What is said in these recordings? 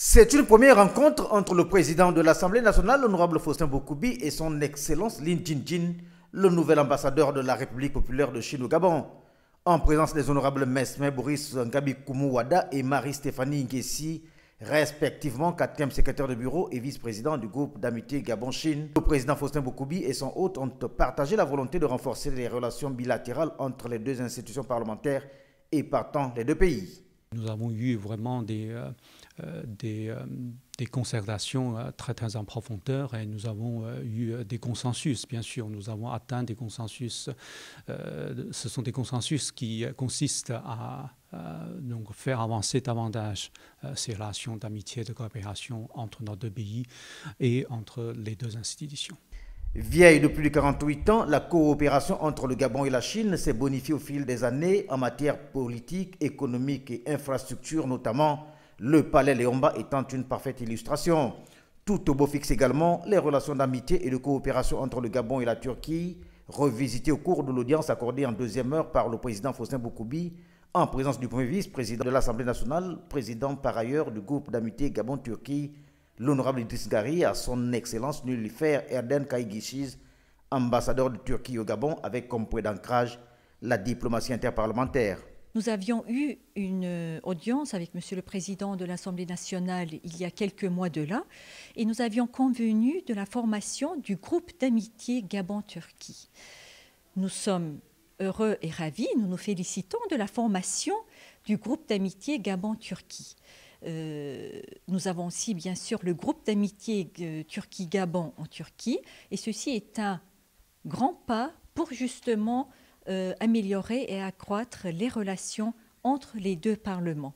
C'est une première rencontre entre le président de l'Assemblée nationale, l'honorable Faustin Boukoubi, et son Excellence Lin Jinjin, le nouvel ambassadeur de la République populaire de Chine au Gabon, en présence des honorables Mesme Boris Ngabi Koumouwada et Marie-Stéphanie Nguessi, respectivement 4e secrétaire de bureau et vice-président du groupe d'amitié Gabon-Chine. Le président Faustin Boukoubi et son hôte ont partagé la volonté de renforcer les relations bilatérales entre les deux institutions parlementaires et partant les deux pays. Nous avons eu vraiment des concertations très en profondeur et nous avons eu des consensus, bien sûr. Nous avons atteint des consensus. Ce sont des consensus qui consistent à donc faire avancer davantage ces relations d'amitié et de coopération entre nos deux pays et entre les deux institutions. Vieille de plus de 48 ans, la coopération entre le Gabon et la Chine s'est bonifiée au fil des années en matière politique, économique et infrastructure, notamment le palais Léomba étant une parfaite illustration. Tout au beau fixe également les relations d'amitié et de coopération entre le Gabon et la Turquie, revisitées au cours de l'audience accordée en deuxième heure par le président Faustin Boukoubi, en présence du premier vice-président de l'Assemblée nationale, président par ailleurs du groupe d'amitié Gabon-Turquie, l'honorable Idriss Gari, à son excellence Nullifer Erden Kaygishiz, ambassadeur de Turquie au Gabon, avec comme point d'ancrage la diplomatie interparlementaire. Nous avions eu une audience avec Monsieur le Président de l'Assemblée nationale il y a quelques mois de là, et nous avions convenu de la formation du groupe d'amitié Gabon-Turquie. Nous sommes heureux et ravis, nous nous félicitons de la formation du groupe d'amitié Gabon-Turquie. Nous avons aussi bien sûr le groupe d'amitié Turquie-Gabon en Turquie, et ceci est un grand pas pour justement améliorer et accroître les relations entre les deux parlements.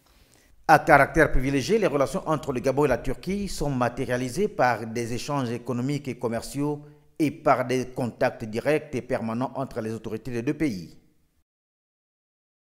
À caractère privilégié, les relations entre le Gabon et la Turquie sont matérialisées par des échanges économiques et commerciaux et par des contacts directs et permanents entre les autorités des deux pays.